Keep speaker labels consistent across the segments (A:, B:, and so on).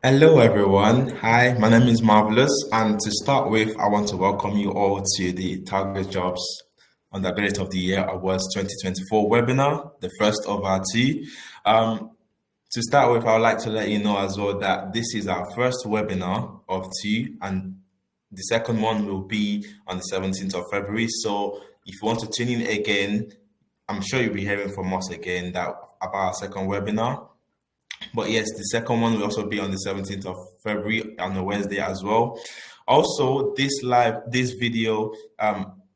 A: Hello, everyone. Hi, my name is Marvelous. And to start with, I want to welcome you all to the Target Jobs Undergraduate of the Year Awards 2024 webinar, the first of our two. Um, to start with, I would like to let you know as well that this is our first webinar of two, and the second one will be on the 17th of February. So if you want to tune in again, I'm sure you'll be hearing from us again about our second webinar. But yes, the second one will also be on the 17th of February on a Wednesday as well. Also, this video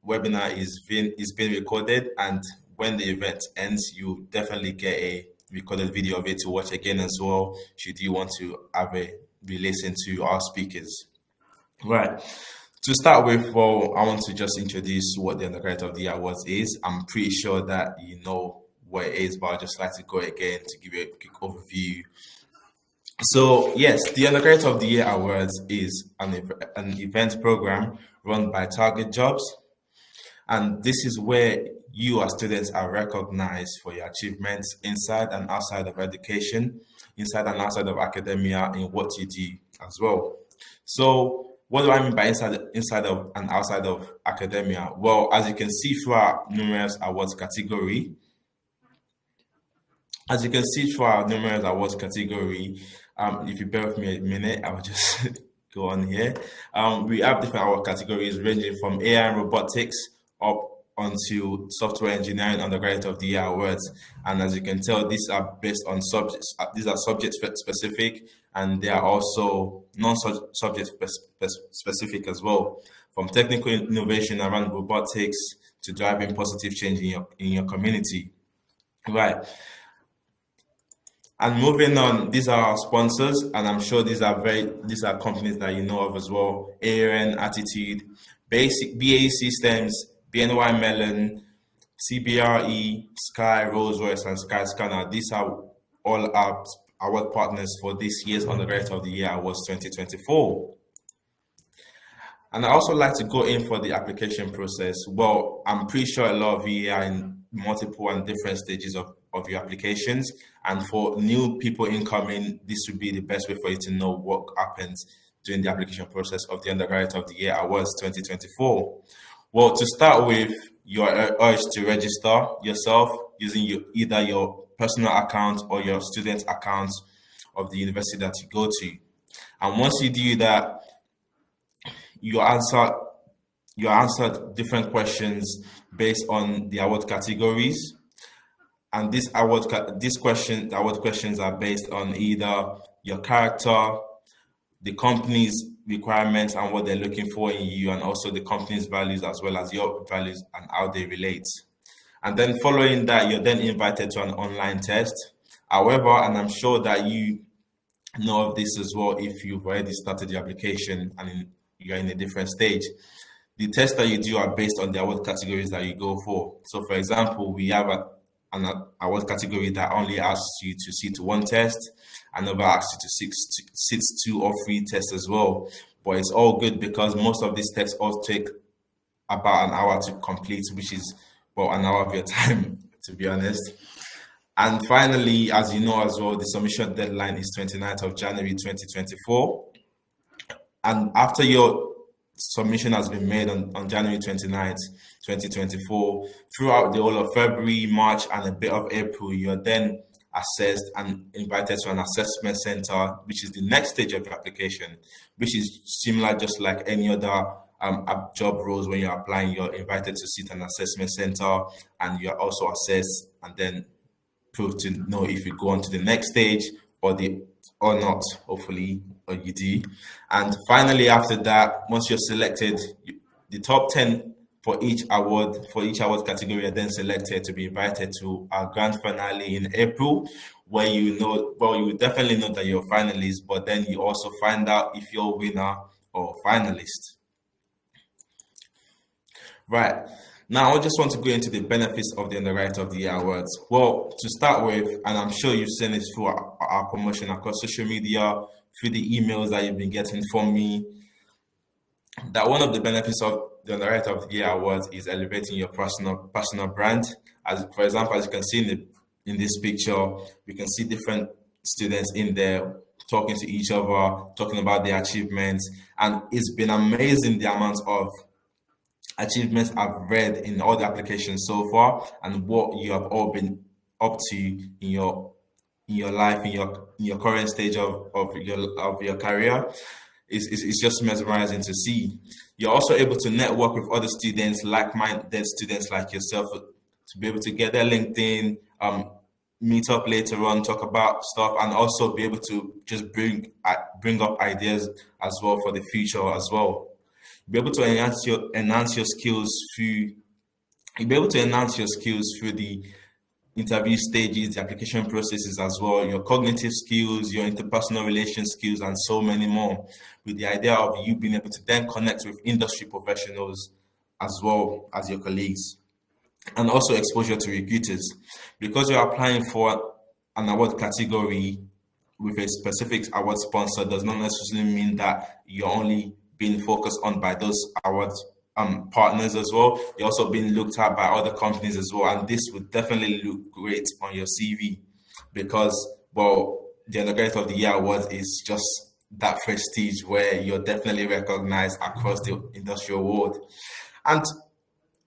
A: webinar is being recorded, and when the event ends, you definitely get a recorded video of it to watch again as well, should you want to have a re-listen to our speakers. Right. To start with, well, I want to just introduce what the Undergraduate of the Year Awards is. I'm pretty sure that you know what it is, but I'd just like to go again to give you a quick overview. So, yes, the Undergraduate of the Year Awards is an event program run by Target Jobs, and this is where you as students are recognized for your achievements inside and outside of education, inside and outside of academia, in what you do as well. So, what do I mean by inside of and outside of academia? Well, as you can see through our numerous awards category, if you bear with me a minute, I'll just go on here. We have different award categories ranging from AI and robotics up onto software engineering undergraduate of the year awards. And as you can tell, these are based on subjects. These are subject specific, and they are also non-subject specific as well. From technical innovation around robotics to driving positive change in your community. Right. And moving on, these are our sponsors, and I'm sure these are companies that you know of as well. ARN, Attitude, Basic, BA Systems, BNY Mellon, CBRE, Sky, Rolls-Royce, and Sky Scanner. These are all our award partners for this year's Undergraduate of the Year Awards 2024. And I also like to go in for the application process. Well, I'm pretty sure a lot of you are in multiple and different stages of your applications. And for new people incoming, this would be the best way for you to know what happens during the application process of the Undergraduate of the Year Awards 2024. Well, to start with, you're urged to register yourself using either your personal account or your student account of the university that you go to. And once you do that, you answered different questions based on the award categories, and the award questions are based on either your character, the company's requirements and what they're looking for in you, and also the company's values as well as your values and how they relate. And then following that, you're then invited to an online test. However, and I'm sure that you know of this as well if you've already started your application and you're in a different stage. The tests that you do are based on the award categories that you go for. So, for example, we have an award category that only asks you to sit one test, another asks you to sit two or three tests as well. But it's all good because most of these tests all take about an hour to complete, which is well an hour of your time, to be honest. And finally, as you know as well, the submission deadline is 29th of January 2024. And after your submission has been made on January 29th, 2024, throughout the whole of February, March, and a bit of April, you're then assessed and invited to an assessment center, which is the next stage of your application, which is similar just like any other job roles. When you're applying, you're invited to sit an assessment center and you're also assessed and then prove to know if you go on to the next stage or not, hopefully, or you do. And finally, after that, once you're selected, the top 10 for each award category are then selected to be invited to our grand finale in April, where you definitely know that you're a finalist, but then you also find out if you're a winner or finalist. Right. Now, I just want to go into the benefits of the Undergraduate of the Year Awards. Well, to start with, and I'm sure you've seen this through our promotion across social media, through the emails that you've been getting from me, that one of the benefits of the Undergraduate of the Year Awards is elevating your personal brand. As for example, as you can see in this picture, we can see different students in there talking to each other, talking about their achievements. And it's been amazing the amount of achievements I've read in all the applications so far, and what you have all been up to in your life, in your current stage of your career. It's just mesmerizing to see. You're also able to network with other students, like-minded students like yourself, to be able to get their LinkedIn, meet up later on, talk about stuff, and also be able to just bring up ideas as well for the future as well. Be able to enhance your skills through you'll be able to enhance your skills through the interview stages, the application processes as well, your cognitive skills, your interpersonal relation skills, and so many more. With the idea of you being able to then connect with industry professionals as well as your colleagues, and also exposure to recruiters. Because you're applying for an award category with a specific award sponsor does not necessarily mean that you're only being focused on by those award partners as well. You're also being looked at by other companies as well, and this would definitely look great on your CV because, well, the Undergraduate of the Year award is just that prestige where you're definitely recognized across the industrial world. And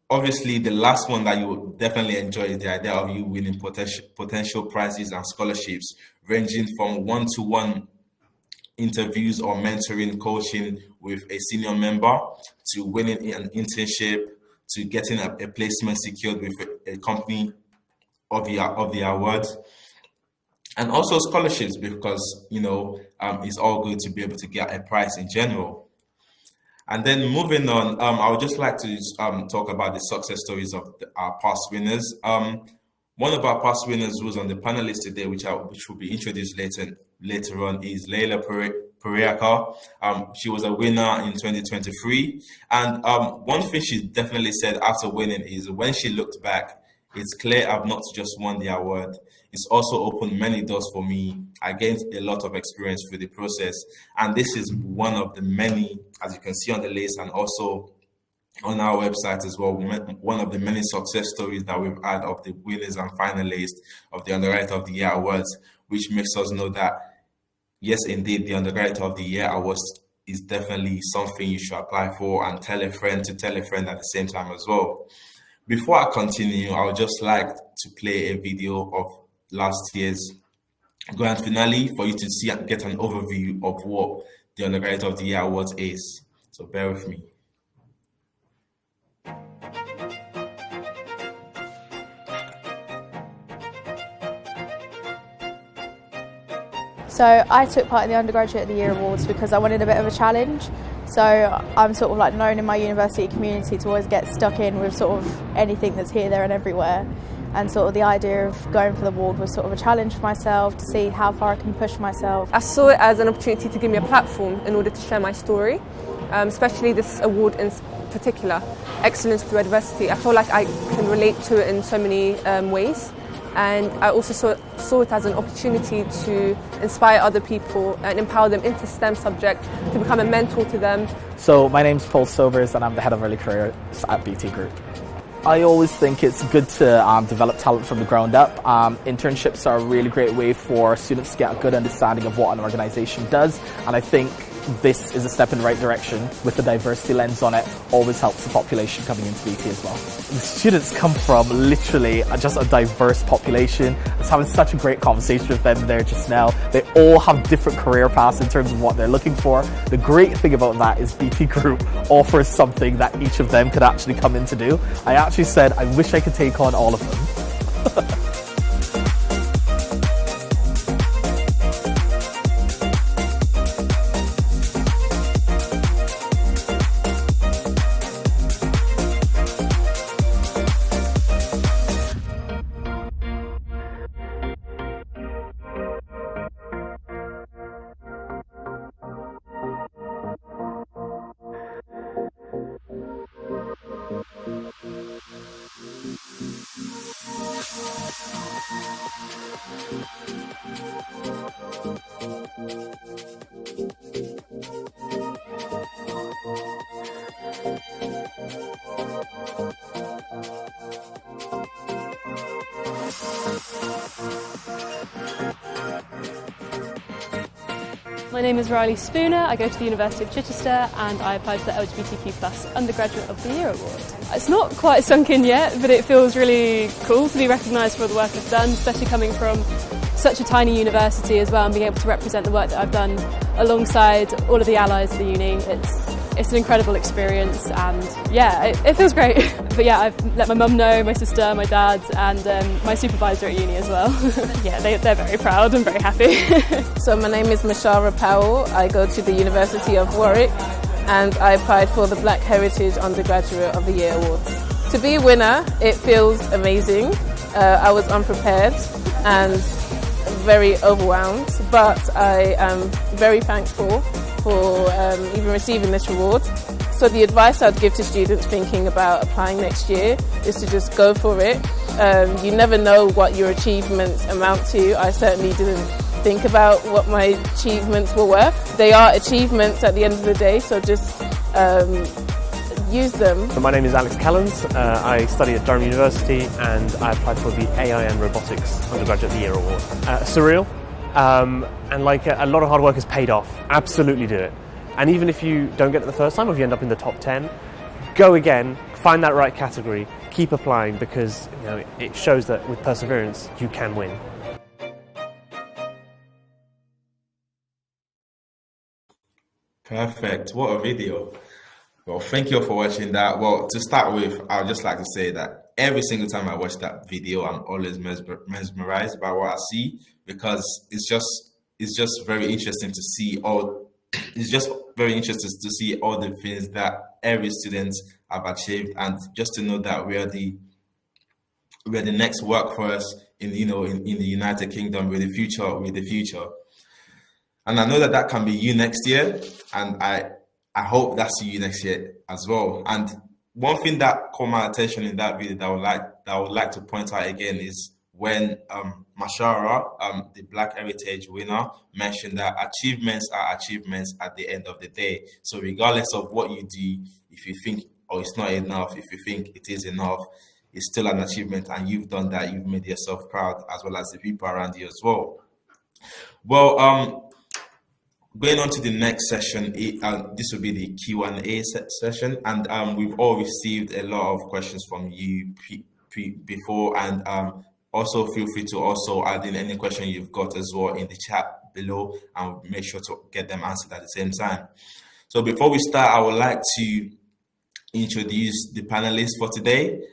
A: obviously, the last one that you would definitely enjoy is the idea of you winning potential prizes and scholarships, ranging from one-to-one interviews or mentoring, coaching with a senior member, to winning an internship, to getting a placement secured with a company of the award, and also scholarships because it's all good to be able to get a prize in general. And then moving on, I would just like to talk about the success stories of our past winners. One of our past winners who's on the panelist today, which will be introduced later on, is Leila Periaka. She was a winner in 2023. And one thing she definitely said after winning is when she looked back, it's clear I've not just won the award. It's also opened many doors for me. I gained a lot of experience through the process. And this is one of the many, as you can see on the list and also on our website as well, one of the many success stories that we've had of the winners and finalists of the Undergraduate of the Year Awards, which makes us know that, yes, indeed, the Undergraduate of the Year Awards is definitely something you should apply for and tell a friend to tell a friend at the same time as well. Before I continue, I would just like to play a video of last year's grand finale for you to see and get an overview of what the Undergraduate of the Year Awards is. So bear with me.
B: So I took part in the Undergraduate of the Year Awards because I wanted a bit of a challenge. So I'm sort of like known in my university community to always get stuck in with sort of anything that's here, there and everywhere. And sort of the idea of going for the award was sort of a challenge for myself to see how far I can push myself.
C: I saw it as an opportunity to give me a platform in order to share my story, especially this award in particular, Excellence Through Adversity. I feel like I can relate to it in so many ways. And I also saw it as an opportunity to inspire other people and empower them into STEM subject, to become a mentor to them.
D: So my name's Paul Sobers and I'm the head of early careers at BT Group. I always think it's good to develop talent from the ground up. Internships are a really great way for students to get a good understanding of what an organisation does, and I think this is a step in the right direction with the diversity lens on it. Always helps the population coming into BT as well. The students come from literally just a diverse population. I was having such a great conversation with them there just now. They all have different career paths in terms of what they're looking for. The great thing about that is BT Group offers something that each of them could actually come in to do. I actually said I wish I could take on all of them.
E: My name is Riley Spooner. I go to the University of Chichester and I applied for the LGBTQ+ Undergraduate of the Year award. It's not quite sunk in yet, but it feels really cool to be recognised for all the work I've done, especially coming from such a tiny university as well, and being able to represent the work that I've done alongside all of the allies of the uni. It's an incredible experience, and yeah, it feels great. But yeah, I've let my mum know, my sister, my dad, and my supervisor at uni as well. Yeah, they're very proud and very happy.
F: So my name is Mashara Powell. I go to the University of Warwick and I applied for the Black Heritage Undergraduate of the Year Awards. To be a winner, it feels amazing. I was unprepared and very overwhelmed, but I am very thankful for even receiving this award. So the advice I'd give to students thinking about applying next year is to just go for it. You never know what your achievements amount to. I certainly didn't think about what my achievements were worth. They are achievements at the end of the day, so just use them.
G: My name is Alex Callens. I study at Durham University and I applied for the AI and Robotics Undergraduate of the Year Award. Surreal, and like a lot of hard work has paid off. Absolutely do it. And even if you don't get it the first time, or if you end up in the top 10, go again, find that right category, keep applying, because it shows that with perseverance you can win.
A: Perfect. What a video. Well, thank you for watching that. Well, to start with, I would just like to say that every single time I watch that video, I'm always mesmerized by what I see, because it's just very interesting to see all. It's just very interesting to see all the things that every student have achieved, and just to know that we're the next workforce in in the United Kingdom. We're the future. And I know that can be you next year, and I hope that's you next year as well. And one thing that caught my attention in that video that I would like to point out again is when Mashara, the Black Heritage winner, mentioned that achievements are achievements at the end of the day. So regardless of what you do, if you think, oh, it's not enough, if you think it is enough, it's still an achievement, and you've done that. You've made yourself proud, as well as the people around you as well. Well, going on to the next session, this will be the Q&A session, and we've all received a lot of questions from you before, and also feel free to also add in any question you've got as well in the chat below, and we'll make sure to get them answered at the same time. So before we start, I would like to introduce the panelists for today,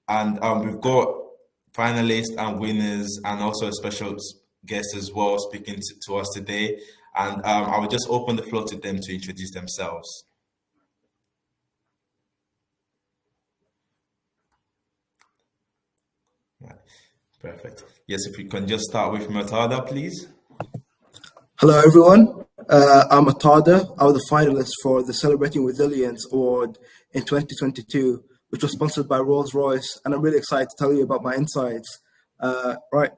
A: and we've got finalists and winners and also a special guest as well speaking to us today. And I will just open the floor to them to introduce themselves. Right. Perfect. Yes, if we can just start with Matada, please.
H: Hello, everyone. I'm Matada. I was a finalist for the Celebrating Resilience Award in 2022, which was sponsored by Rolls-Royce, and I'm really excited to tell you about my insights. Right.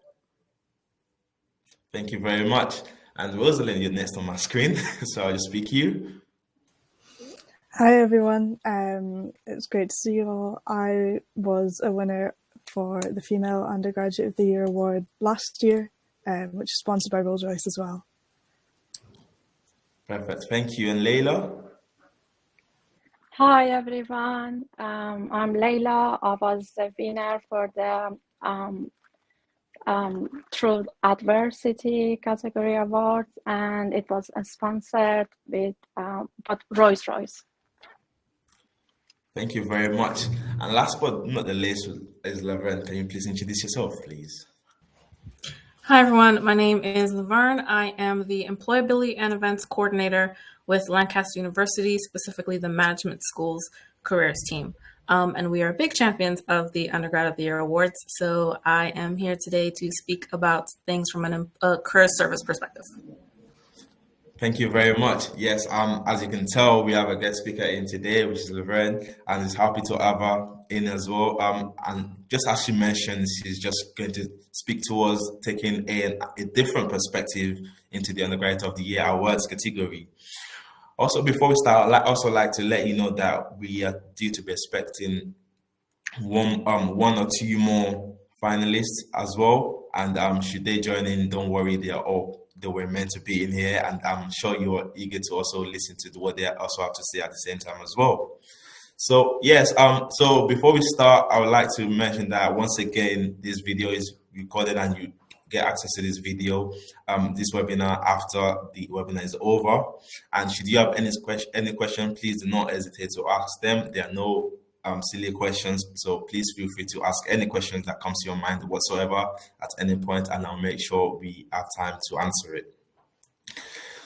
A: Thank you very much. And Rosalind, you're next on my screen, so I'll just speak to you.
I: Hi everyone, it's great to see you all. I was a winner for the Female Undergraduate of the Year award last year, which is sponsored by Rolls-Royce as well.
A: Perfect, thank you. And Layla?
J: Hi everyone, I'm Layla. I was the winner for the Through Adversity category awards, and it was sponsored with Rolls-Royce.
A: Thank you very much. And last but not the least is Laverne. Can you please introduce yourself, please?
K: Hi everyone, my name is Laverne. I am the Employability and Events Coordinator with Lancaster University, specifically the Management School's Careers team. And we are big champions of the Undergrad of the Year Awards. So I am here today to speak about things from a career service perspective.
A: Thank you very much. Yes, as you can tell, we have a guest speaker in today, which is Laverne, and is happy to have her in as well. And just as she mentioned, she's just going to speak to us, taking a different perspective into the Undergraduate of the Year Awards category. Also, before we start, I'd also like to let you know that we are due to be expecting one or two more finalists as well. And should they join in, don't worry, they are all they were meant to be in here, and I'm sure you're eager to also listen to what they also have to say at the same time as well. So yes, so before we start, I would like to mention that once again, this video is recorded and you get access to this video, this webinar after the webinar is over. And should you have any question, please do not hesitate to ask them. There are no silly questions, so please feel free to ask any questions that comes to your mind whatsoever at any point, and I'll make sure we have time to answer it.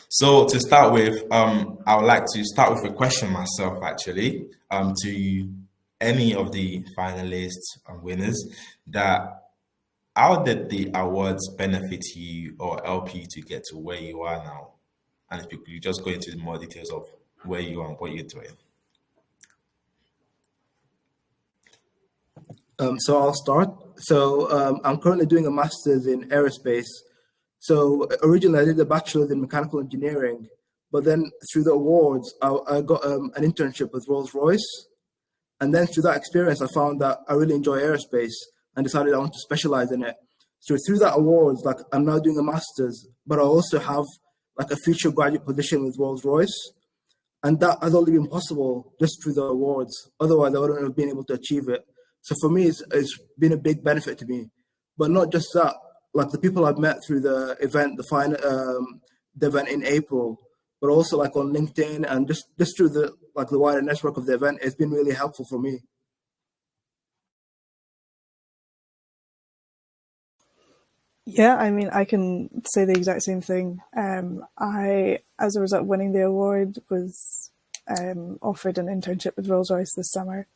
A: So to start with, I would like to start with a question myself, actually, to any of the finalists and winners, that how did the awards benefit you or help you to get to where you are now? And if you could just go into more details of where you are and what you're doing.
H: So I'll start. So I'm currently doing a master's in aerospace. So originally I did a bachelor's in mechanical engineering, but then through the awards, I got an internship with Rolls-Royce. And then through that experience, I found that I really enjoy aerospace and decided I want to specialize in it. So through that awards, like I'm now doing a master's, but I also have like a future graduate position with Rolls-Royce. And that has only been possible just through the awards. Otherwise, I wouldn't have been able to achieve it. So for me, it's been a big benefit to me. But not just that, like the people I've met through the event, the event in April, but also like on LinkedIn and just through the wider network of the event, it's been really helpful for me.
I: Yeah, I mean, I can say the exact same thing. I, as a result of winning the award, was offered an internship with Rolls-Royce this summer,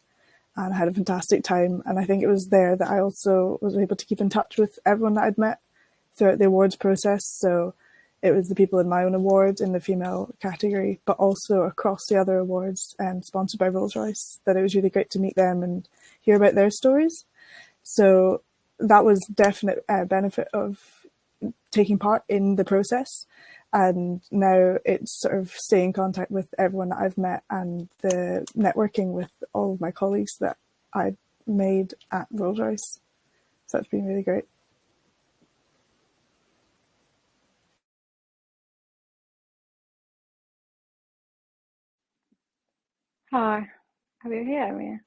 I: and I had a fantastic time. And I think it was there that I also was able to keep in touch with everyone that I'd met throughout the awards process. So it was the people in my own award in the female category, but also across the other awards sponsored by Rolls-Royce, that it was really great to meet them and hear about their stories. So that was definite benefit of taking part in the process. And now it's sort of staying in contact with everyone that I've met and the networking with all of my colleagues that I made at Rolls-Royce. So that's been really great.
J: Hi, have you heard me?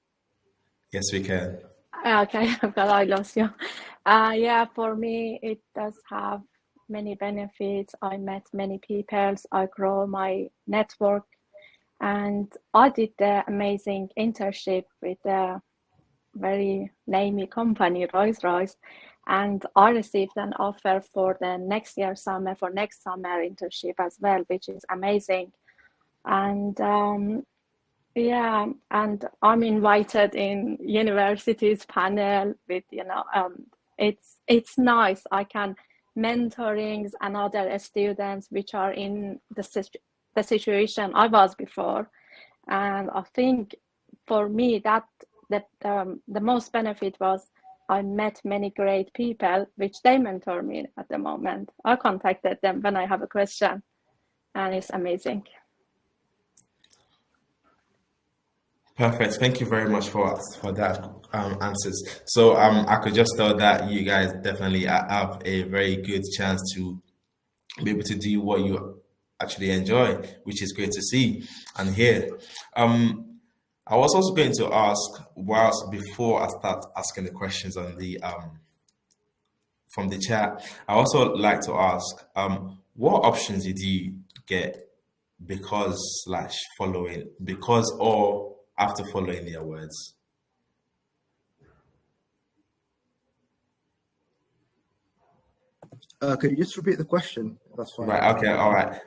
A: Yes, we can.
J: Okay, I've got I lost you. Yeah, for me, it does have many benefits. I met many people. I grow my network, and I did the amazing internship with a very namey company, Rolls-Royce, and I received an offer for the next summer internship as well, which is amazing. And yeah, and I'm invited in university's panel with, it's nice. I can mentorings and other students which are in the situation I was before. And I think for me that the most benefit was I met many great people which they mentor me at the moment. I contacted them when I have a question, and it's amazing.
A: Perfect. Thank you very much for that answers. So I could just tell that you guys definitely have a very good chance to be able to do what you actually enjoy, which is great to see and hear. I was also going to ask, before I start asking the questions on the from the chat, I also like to ask, what options did you get because or after following the awards?
H: Could you just repeat the question? That's fine.
A: Right. Okay. All right.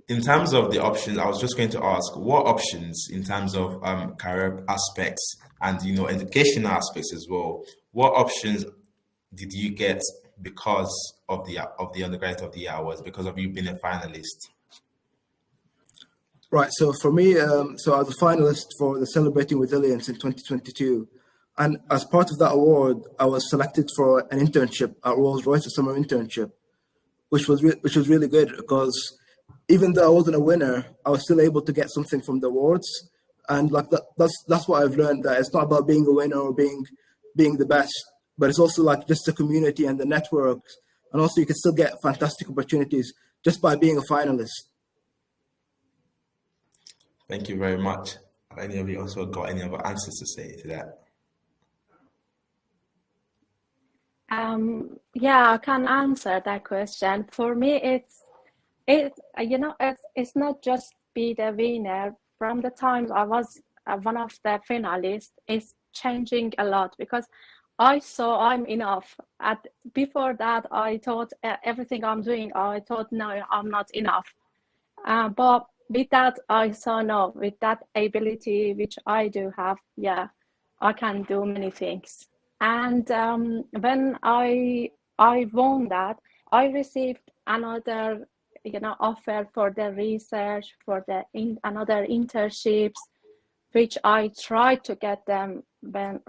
A: In terms of the options, I was just going to ask what options in terms of career aspects and educational aspects as well. What options did you get because of the undergraduate of the year awards, because of you being a finalist?
H: Right. So for me, so I was a finalist for the Celebrating Resilience in 2022. And as part of that award, I was selected for an internship at Rolls-Royce, a summer internship, which was really good because even though I wasn't a winner, I was still able to get something from the awards. And like that's what I've learned, that it's not about being a winner or being the best, but it's also like just the community and the networks and also you can still get fantastic opportunities just by being a finalist.
A: Thank you very much. Have any of you also got any other answers to say to that?
J: Yeah, I can answer that question. For me, it's not just be the winner. From the time I was one of the finalists, it's changing a lot because I saw I'm enough. Before that, I thought everything I'm doing, I thought no, I'm not enough. But with that, I saw no, with that ability which I do have, yeah, I can do many things. And when I won that, I received another offer for the research, for the another internships, which I tried to get them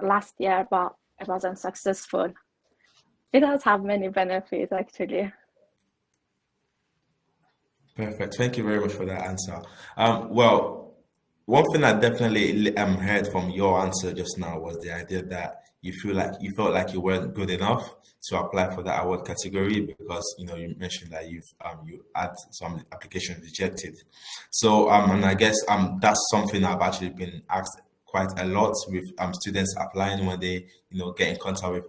J: last year, but it wasn't successful. It does have many benefits actually.
A: Perfect. Thank you very much for that answer. Well, one thing I definitely heard from your answer just now was the idea that you felt like you weren't good enough to apply for that award category because you mentioned that you had some applications rejected. So and I guess that's something I've actually been asked quite a lot with students applying when they get in contact with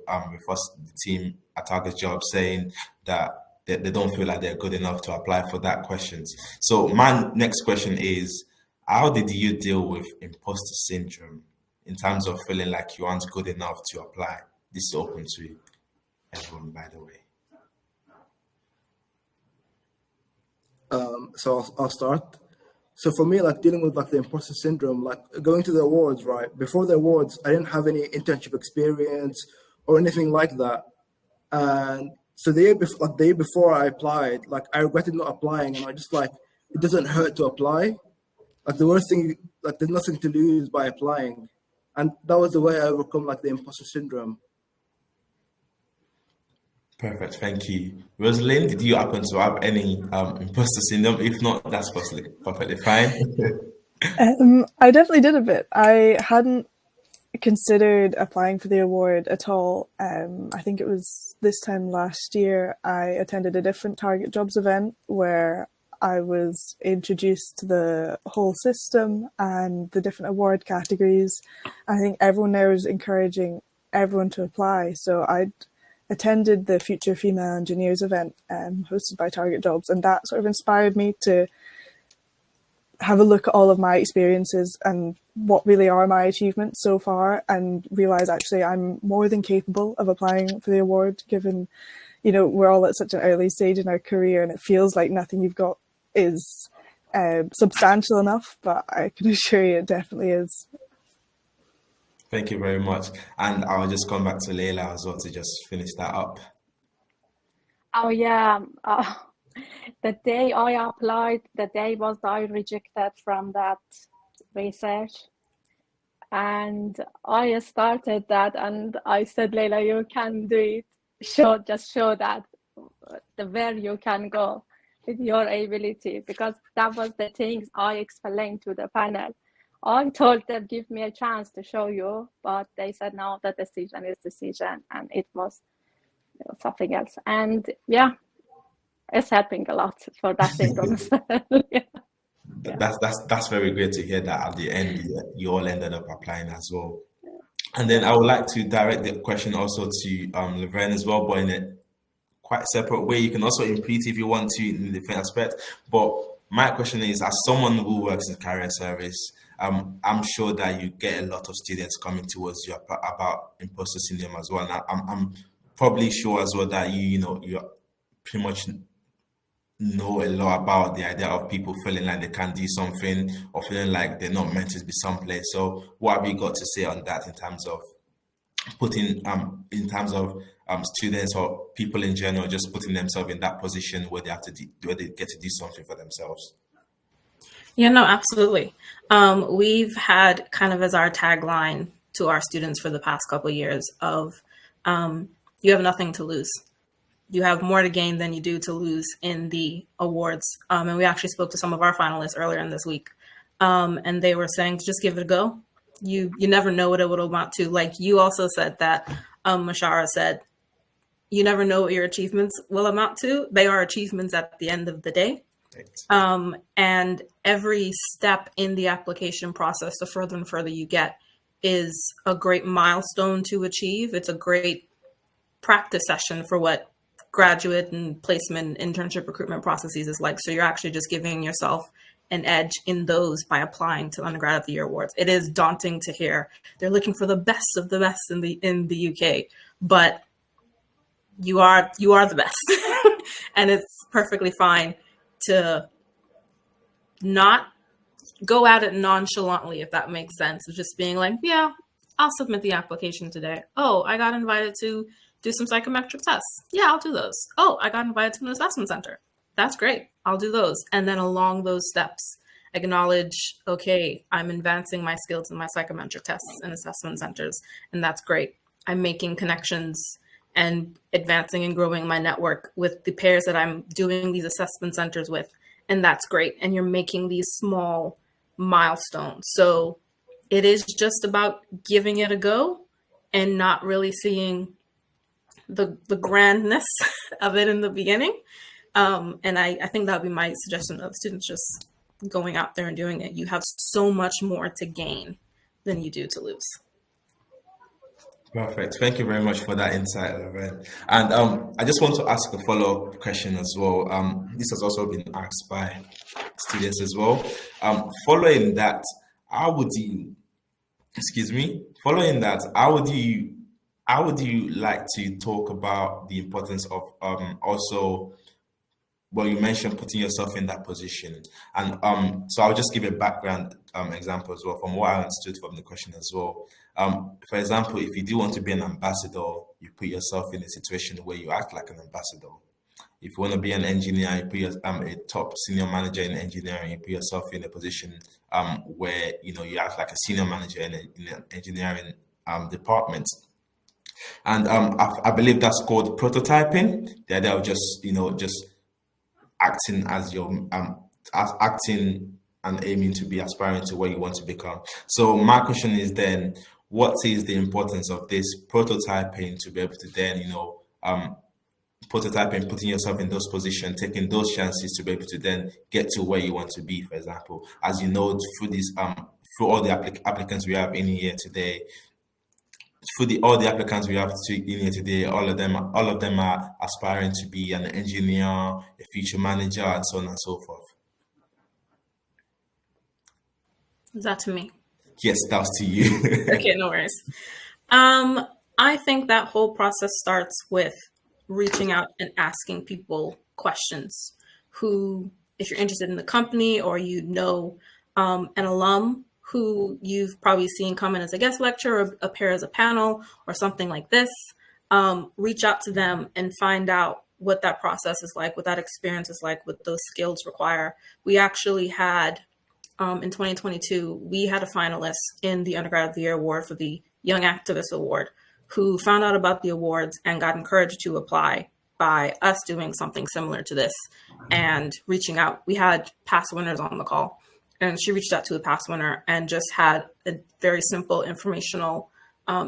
A: us, the team at Target Jobs, saying that they don't feel like they're good enough to apply for that questions. So my next question is, how did you deal with imposter syndrome in terms of feeling like you aren't good enough to apply? This is open to everyone, by the way.
H: So I'll start. So for me, like dealing with like the imposter syndrome, like going to the awards, right? Before the awards, I didn't have any internship experience or anything like that. And so the year before I applied, like I regretted not applying, and I just like it doesn't hurt to apply. Like the worst thing, like there's nothing to lose by applying, and that was the way I overcome like the imposter syndrome.
A: Perfect, thank you. Rosalind, did you happen to have any imposter syndrome? If not, that's perfectly fine.
I: I definitely did a bit. I hadn't considered applying for the award at all. I think it was this time last year I attended a different Target Jobs event where I was introduced to the whole system and the different award categories. I think everyone there was encouraging everyone to apply. So I'd attended the Future Female Engineers event hosted by Target Jobs, and that sort of inspired me to have a look at all of my experiences and what really are my achievements so far, and realize actually I'm more than capable of applying for the award, given we're all at such an early stage in our career and it feels like nothing you've got is substantial enough, but I can assure you it definitely is.
A: Thank you very much. And I'll just come back to Leila as well to just finish that up.
J: Oh yeah, the day I applied, the day was I rejected from that research, and I started that, and I said, Leila, you can do it. Just show that where you can go with your ability, because that was the things I explained to the panel. I told them, give me a chance to show you, but they said, no, the decision is decision, and it was something else. And yeah, it's helping a lot for that syndrome. Yeah.
A: That's very great to hear that at the end you all ended up applying as well. And then I would like to direct the question also to Laverne as well, but in a quite separate way. You can also repeat if you want to in a different aspect. But my question is, as someone who works in career service, I'm sure that you get a lot of students coming towards you about imposter syndrome as well. And I'm probably sure as well that you pretty much know a lot about the idea of people feeling like they can't do something or feeling like they're not meant to be someplace. So what have you got to say on that in terms of students or people in general just putting themselves in that position where they have to where they get to do something for themselves?
K: Yeah, no, absolutely. We've had kind of as our tagline to our students for the past couple of years of you have nothing to lose. You have more to gain than you do to lose in the awards. And we actually spoke to some of our finalists earlier in this week. And they were saying to just give it a go. You never know what it would amount to. Like you also said that Mashara said, you never know what your achievements will amount to. They are achievements at the end of the day. And every step in the application process, the further and further you get, is a great milestone to achieve. It's a great practice session for what graduate and placement internship recruitment processes is like. So you're actually just giving yourself an edge in those by applying to Undergrad of the Year awards. It is daunting to hear they're looking for the best of the best in the UK, but you are the best. And it's perfectly fine to not go at it nonchalantly, if that makes sense. Of just being like, yeah, I'll submit the application today. Oh, I got invited to do some psychometric tests. Yeah, I'll do those. Oh, I got invited to an assessment center. That's great. I'll do those. And then along those steps, acknowledge, okay, I'm advancing my skills in my psychometric tests and assessment centers, and that's great. I'm making connections and advancing and growing my network with the pairs that I'm doing these assessment centers with, and that's great. And you're making these small milestones. So it is just about giving it a go and not really seeing the grandness of it in the beginning. And I think that would be my suggestion of students just going out there and doing it. You have so much more to gain than you do to lose.
A: Perfect. Thank you very much for that insight, Laverne. And I just want to ask a follow-up question as well. This has also been asked by students as well. Following that, how would you like to talk about the importance of also, well, you mentioned putting yourself in that position, and so I'll just give a background example as well from what I understood from the question as well. For example, if you do want to be an ambassador, you put yourself in a situation where you act like an ambassador. If you want to be an engineer, you put a top senior manager in engineering, you put yourself in a position where you act like a senior manager in an engineering department. And I believe that's called prototyping. The idea of just acting as your acting and aiming to be aspiring to where you want to become. So my question is then, what is the importance of this prototyping to be able to then prototyping, putting yourself in those positions, taking those chances to be able to then get to where you want to be? For example, as you know, through all the applicants we have in here today, all the applicants we have in here today, all of them are aspiring to be an engineer, a future manager, and so on and so forth.
K: Is that to me?
A: Yes, that's to you.
K: Okay, no worries. I think that whole process starts with reaching out and asking people questions who, if you're interested in the company or an alum who you've probably seen come in as a guest lecturer or appear as a panel or something like this, reach out to them and find out what that process is like, what that experience is like, what those skills require. We actually had, in 2022, we had a finalist in the Undergrad of the Year award for the Young Activist Award who found out about the awards and got encouraged to apply by us doing something similar to this and reaching out. We had past winners on the call, and she reached out to a past winner and just had a very simple informational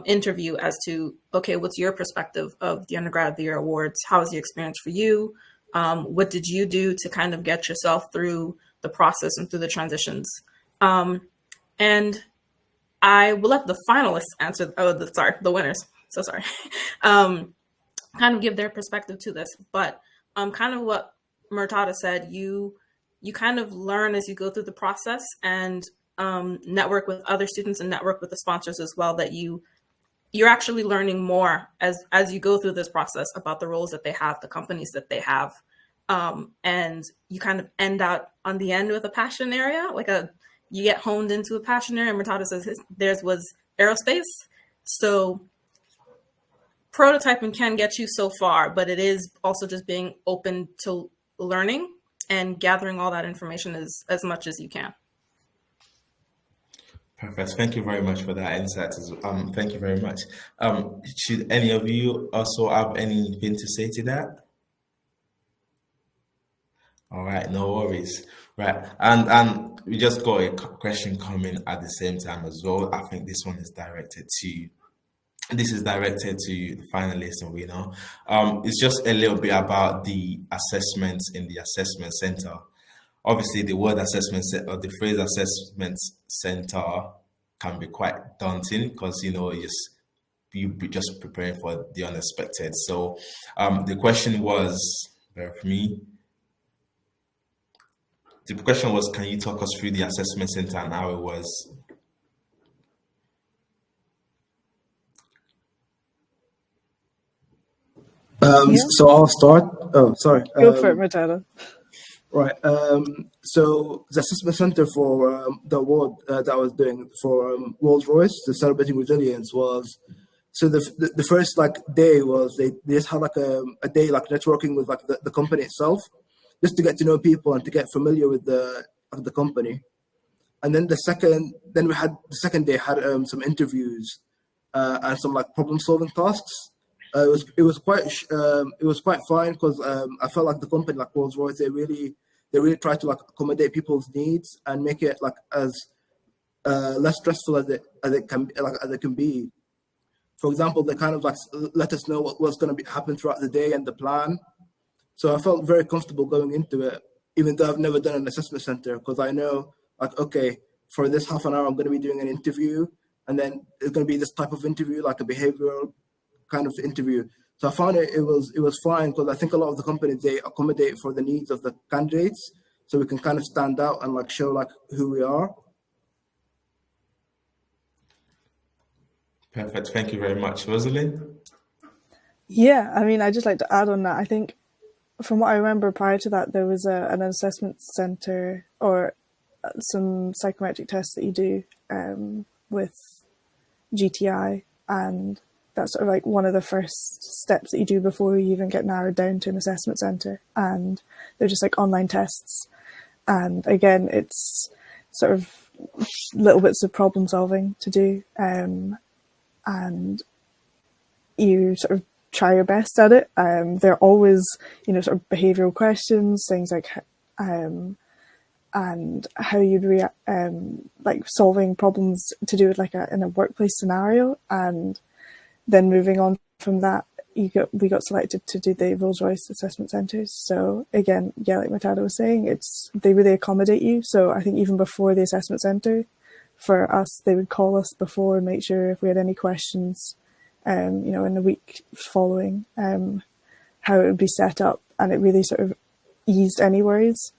K: interview as to, okay, what's your perspective of the Undergrad of the Year awards? How was the experience for you? What did you do to kind of get yourself through the process and through the transitions? And I will let the finalists answer, the winners, so sorry, kind of give their perspective to this. But kind of what Murtada said, you kind of learn as you go through the process and network with other students and network with the sponsors as well, that you're actually learning more as you go through this process about the roles that they have, the companies that they have. And you kind of end out on the end with a passion area, you get honed into a passion area. Murtada says theirs was aerospace. So prototyping can get you so far, but it is also just being open to learning and gathering all that information as much as you can.
A: Perfect. Thank you very much for that insight. Thank you very much. Should any of you also have anything to say to that? All right, no worries. Right, and we just got a question coming at the same time as well. I think this one is directed to this is directed to the finalists and winner. It's just a little bit about the assessments in the assessment center. Obviously, the word assessment or the phrase assessment center can be quite daunting because you be just preparing for the unexpected. So the question was, bear with me. The question was, can you talk us through the assessment center and how it was?
H: So I'll start. Oh, sorry.
I: Go for it, Matilda.
H: Right. So the assessment center for the award that I was doing for Rolls-Royce, the Celebrating Resilience, was so the first day was they just had a day networking with the company itself, just to get to know people and to get familiar with the company. And then the second day had some interviews and some problem solving tasks. It was quite fine because I felt like the company Rolls Royce they really try to accommodate people's needs and make it as less stressful as it can be. For example, they kind of let us know what's going to happen throughout the day and the plan. So I felt very comfortable going into it, even though I've never done an assessment center, because I know okay, for this half an hour I'm going to be doing an interview, and then it's going to be this type of interview, like a behavioral kind of interview. So I found it was fine because I think a lot of the companies they accommodate for the needs of the candidates, so we can kind of stand out and show who we are.
A: Perfect. Thank you very much, Rosalind.
I: Yeah, I mean, I'd just like to add on that. I think from what I remember prior to that, there was an assessment center or some psychometric tests that you do with GTI, and that's sort of one of the first steps that you do before you even get narrowed down to an assessment center. And they're just online tests. And again, it's sort of little bits of problem solving to do. And you sort of try your best at it. They're always, sort of behavioral questions, things like, and how you'd react, solving problems to do with in a workplace scenario. And then moving on from that, we got selected to do the Rolls-Royce assessment centres. So again, yeah, like Matilda was saying, they really accommodate you. So I think even before the assessment centre, for us, they would call us before and make sure if we had any questions, in the week following, how it would be set up. And it really sort of eased any worries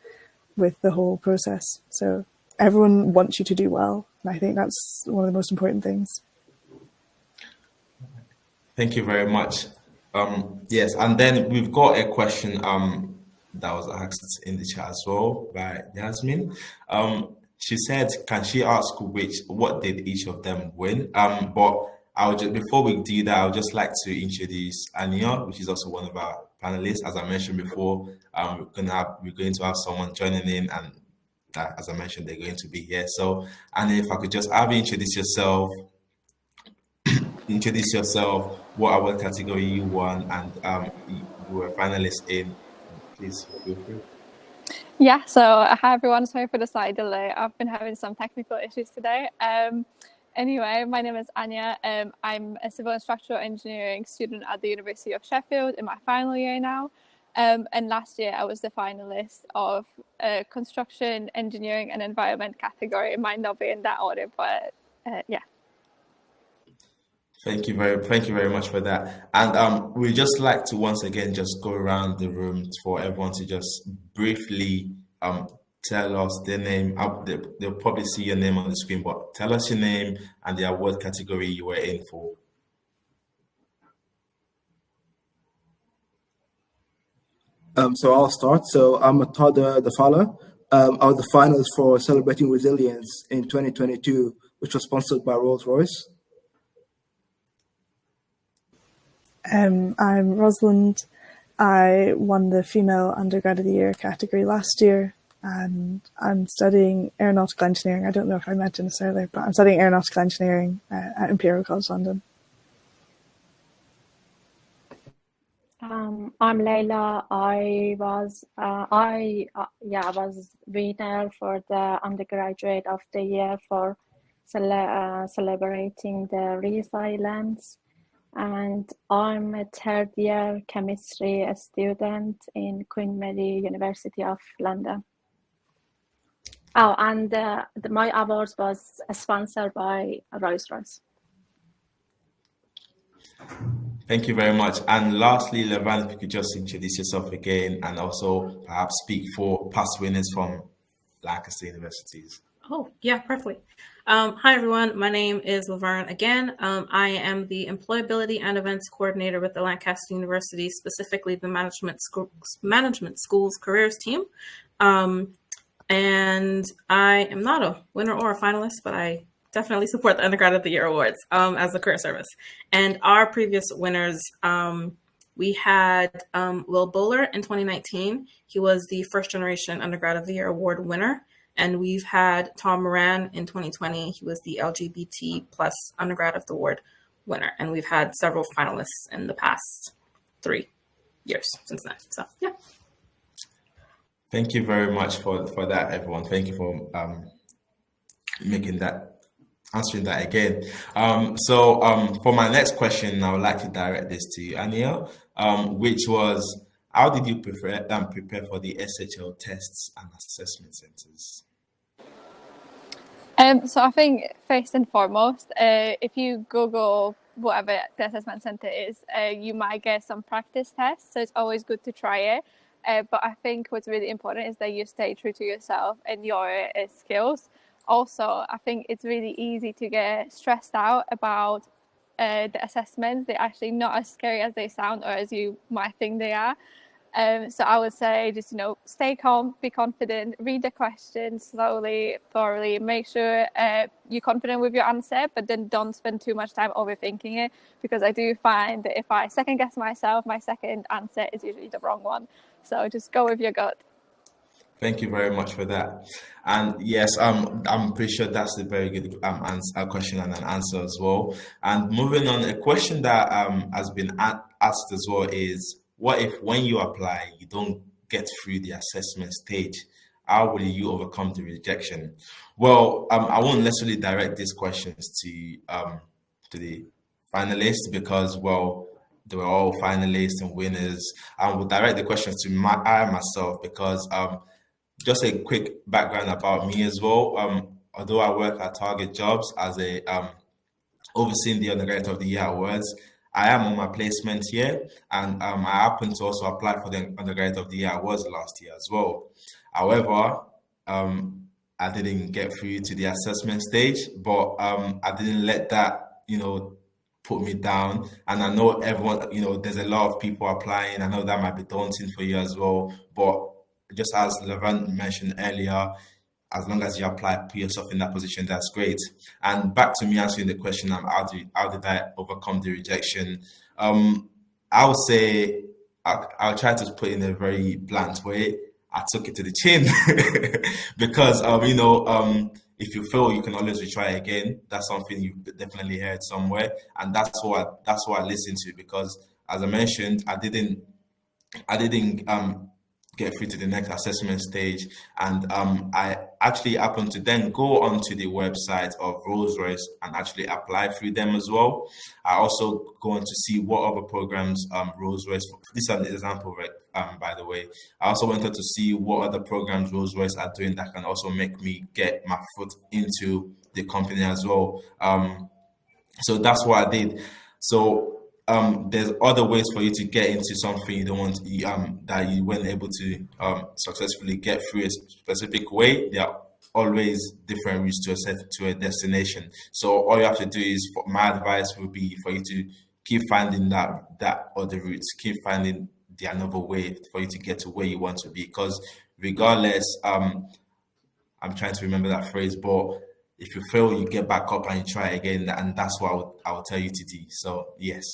I: with the whole process. So everyone wants you to do well. And I think that's one of the most important things.
A: Thank you very much. Yes, and then we've got a question that was asked in the chat as well by Yasmin. She said, can she ask what did each of them win? But before we do that, I would just like to introduce Anya, which is also one of our panelists. As I mentioned before, we're going to have someone joining in, and as I mentioned, they're going to be here. So, Anya, if I could just have you introduce yourself, what award category you won, and you were a finalist in. Please feel free.
L: Yeah, so hi everyone, sorry for the slight delay. I've been having some technical issues today. Anyway, my name is Anya. I'm a civil and structural engineering student at the University of Sheffield in my final year now. And last year I was the finalist of construction, engineering and environment category. It might not be in that order, but yeah.
A: Thank you very much for that. And we just like to once again just go around the room for everyone to just briefly tell us their name. They'll probably see your name on the screen, but tell us your name and the award category you were in for.
H: So I'll start. So I'm Tada Dafala. I was the finalist for Celebrating Resilience in 2022, which was sponsored by Rolls-Royce.
I: I'm Rosalind. I won the Female Undergrad of the Year category last year, and I'm studying aeronautical engineering. I don't know if I mentioned this earlier, but I'm studying aeronautical engineering at Imperial College London.
J: I'm Leila. I was winner for the Undergraduate of the Year for celebrating the resilience. and I'm a third year chemistry student in Queen Mary University of London. Oh, and my awards was sponsored by Rolls-Royce.
A: Thank you very much. And lastly, Levan, if you could just introduce yourself again and also perhaps speak for past winners from Lancaster universities.
K: Oh, yeah, perfectly. Hi, everyone. My name is Laverne again. I am the Employability and Events Coordinator with the Lancaster University, specifically the Management Schools Careers team. And I am not a winner or a finalist, but I definitely support the Undergrad of the Year Awards as a career service. And our previous winners, we had Will Bowler in 2019. He was the first generation Undergrad of the Year Award winner. And we've had Tom Moran in 2020. He was the LGBT plus Undergrad of the Award winner. And we've had several finalists in the past 3 years since then. So, yeah.
A: Thank you very much for that, everyone. Thank you for answering that again. For my next question, I would like to direct this to you, Ania, which was, how did you prepare for the SHL tests and assessment centers?
L: So I think first and foremost, if you Google whatever the assessment center is, you might get some practice tests. So it's always good to try it. But I think what's really important is that you stay true to yourself and your skills. Also, I think it's really easy to get stressed out about the assessments. They're actually not as scary as they sound or as you might think they are. So I would say just, stay calm, be confident, read the questions slowly, thoroughly, make sure you're confident with your answer, but then don't spend too much time overthinking it, because I do find that if I second guess myself, my second answer is usually the wrong one. So just go with your gut.
A: Thank you very much for that. And yes, I'm pretty sure that's a very good question and an answer as well. And moving on, a question that has been asked as well is, what if when you apply, you don't get through the assessment stage? How will you overcome the rejection? Well, I won't necessarily direct these questions to the finalists because, well, they were all finalists and winners. I will direct the questions to myself because just a quick background about me as well. Although I work at Target Jobs as a overseeing the Undergraduate of the Year Awards, I am on my placement here, and I happened to also apply for the Undergraduate of the Year Awards last year as well. However, I didn't get through to the assessment stage, but I didn't let that, put me down. And I know everyone, there's a lot of people applying. I know that might be daunting for you as well. But just as Levant mentioned earlier, as long as you apply, put yourself in that position, that's great. And back to me answering the question, how did I overcome the rejection? I would say, I'll try to put it in a very blunt way. I took it to the chin because, if you fail, you can always retry again. That's something you've definitely heard somewhere. And that's what I listened to, because as I mentioned, I didn't get through to the next assessment stage, and I actually happened to then go onto the website of Rolls-Royce and actually apply through them as well. I also go on to see what other programs Rolls-Royce, this is an example, right, by the way. I also wanted to see what other programs Rolls-Royce are doing that can also make me get my foot into the company as well. So that's what I did. So there's other ways for you to get into something you don't want that you weren't able to successfully get through a specific way. There are always different routes to a destination. So all you have to do is, my advice would be for you to keep finding that other routes, keep finding the another way for you to get to where you want to be. Because regardless, I'm trying to remember that phrase, but if you fail, you get back up and you try again, and that's what I would tell you to do. So yes.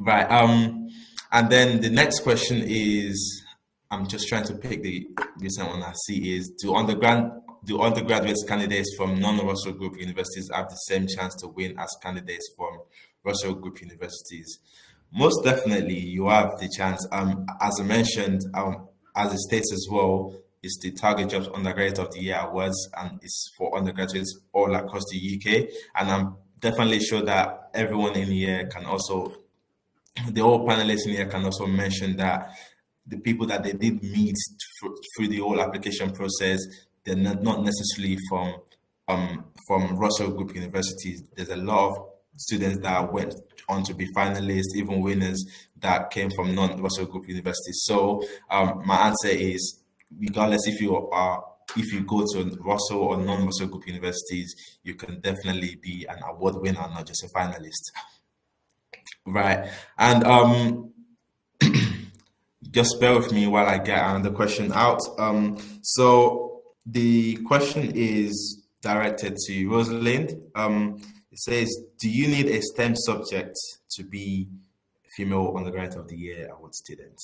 A: Right. And then the next question is, I'm just trying to pick the recent one I see is, do undergraduate candidates from non-Russell Group universities have the same chance to win as candidates from Russell Group universities? Most definitely, you have the chance. As I mentioned, as it states as well, it's the Target Jobs Undergraduate of the Year Awards, and it's for undergraduates all across the UK. And I'm definitely show that everyone in here can also, the whole panelists in here can also mention that the people that they did meet through the whole application process, they're not necessarily from Russell Group universities. There's a lot of students that went on to be finalists, even winners, that came from non-Russell Group universities. So my answer is, regardless if you go to Russell or non-Russell Group universities, you can definitely be an award winner, not just a finalist. Right. And just bear with me while I get another question out. So the question is directed to Rosalind. It says, do you need a STEM subject to be Female Undergraduate of the Year award student?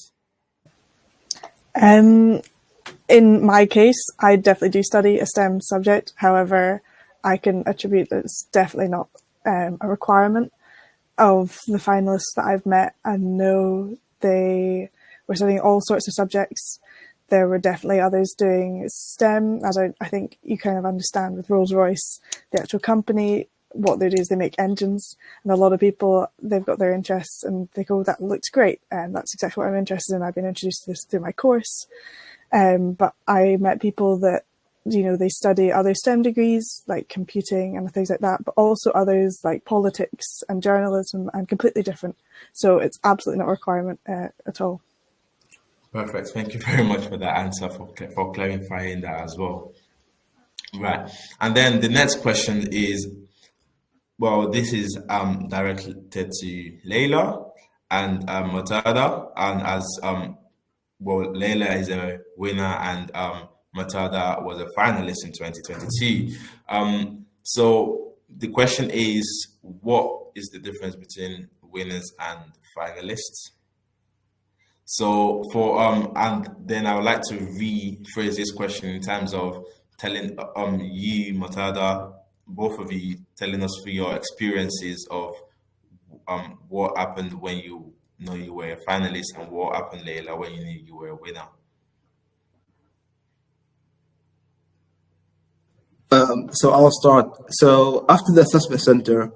I: In my case, I definitely do study a STEM subject. However, I can attribute that it's definitely not a requirement. Of the finalists that I've met, I know they were studying all sorts of subjects. There were definitely others doing STEM, as I think you kind of understand with Rolls-Royce, the actual company, what they do is they make engines, and a lot of people, they've got their interests and they go, that looks great, and that's exactly what I'm interested in. I've been introduced to this through my course. But I met people that, you know, they study other STEM degrees like computing and things like that, but also others like politics and journalism and completely different. So it's absolutely not a requirement at all.
A: Perfect. Thank you very much for that answer, for clarifying that as well. Right. And then the next question is, well, this is directed to Leila and Mutada, and as well, Leila is a winner and Mutada was a finalist in 2022. So the question is, what is the difference between winners and finalists? So and then I would like to rephrase this question in terms of telling you, Mutada, both of you, telling us through your experiences of what happened when you know you were a finalist, and what happened, Leila, when you knew you were a winner.
H: So I'll start. So after the assessment center,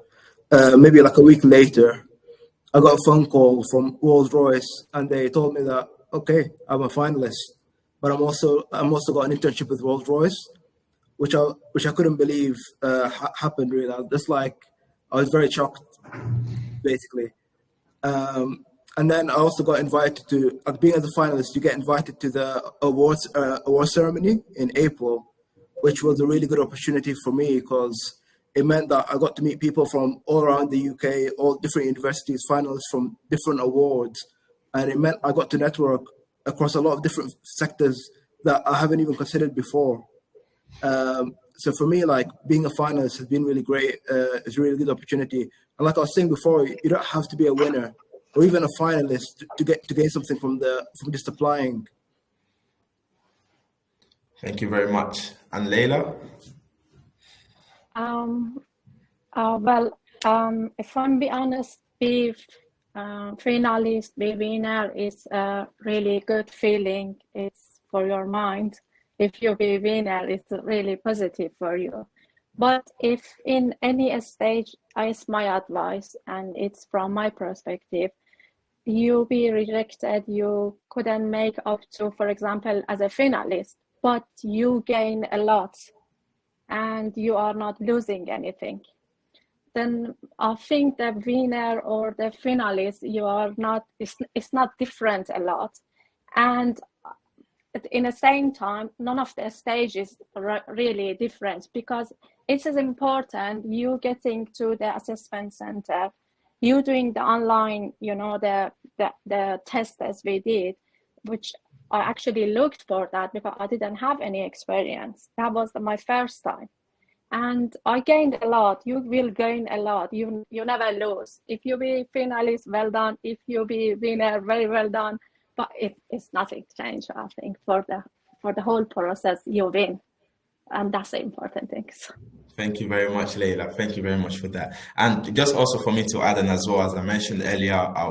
H: maybe like a week later, I got a phone call from Rolls-Royce, and they told me that, okay, I'm a finalist, but I'm also got an internship with Rolls-Royce, which I couldn't believe happened. Really, I was very shocked, basically. And then I also got invited to, at being as a finalist, you get invited to the award ceremony in April, which was a really good opportunity for me because it meant that I got to meet people from all around the UK, all different universities, finalists from different awards. And it meant I got to network across a lot of different sectors that I haven't even considered before. So for me, like, being a finalist has been really great. It's a really good opportunity. And like I was saying before, you don't have to be a winner or even a finalist to gain something from just applying.
A: Thank you very much. And Leila?
J: If I'm be honest, be finalist, be winner is a really good feeling. It's for your mind. If you be winner, it's really positive for you. But if in any stage, it's my advice, and it's from my perspective, you be rejected, you couldn't make up to, for example, as a finalist, but you gain a lot and you are not losing anything, then I think the winner or the finalist, you are not, it's not different a lot. And in the same time, none of the stages are really different, because it is important you getting to the assessment center, you doing the online, you know, the test as we did, which I actually looked for that because I didn't have any experience. That was my first time. And I gained a lot. You will gain a lot. You never lose. If you be finalist, well done. If you be winner, very well done. But it's nothing changed, I think, for the whole process. You win, and that's the important thing.
A: Thank you very much, Leila. Thank you very much for that. And just also for me to add in as well, as I mentioned earlier, I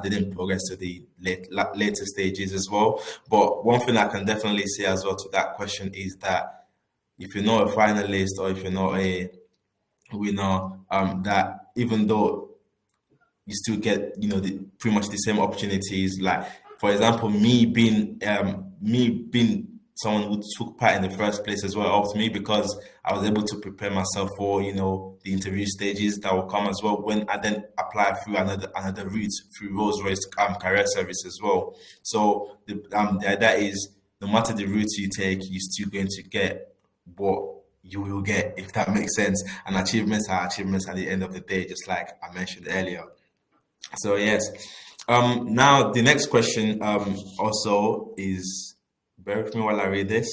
A: didn't progress to the later stages as well. But one thing I can definitely say as well to that question is that if you're not a finalist or if you're not a we know that even though you still get pretty much the same opportunities. Like for example, me being someone who took part in the first place as well helped me because I was able to prepare myself for the interview stages that will come as well when I then apply through another route through Rolls-Royce career service as well. So the idea is no matter the route you take, you're still going to get what you will get, if that makes sense. And achievements are achievements at the end of the day, just like I mentioned earlier. So yes. Now the next question also is, bear with me while I read this.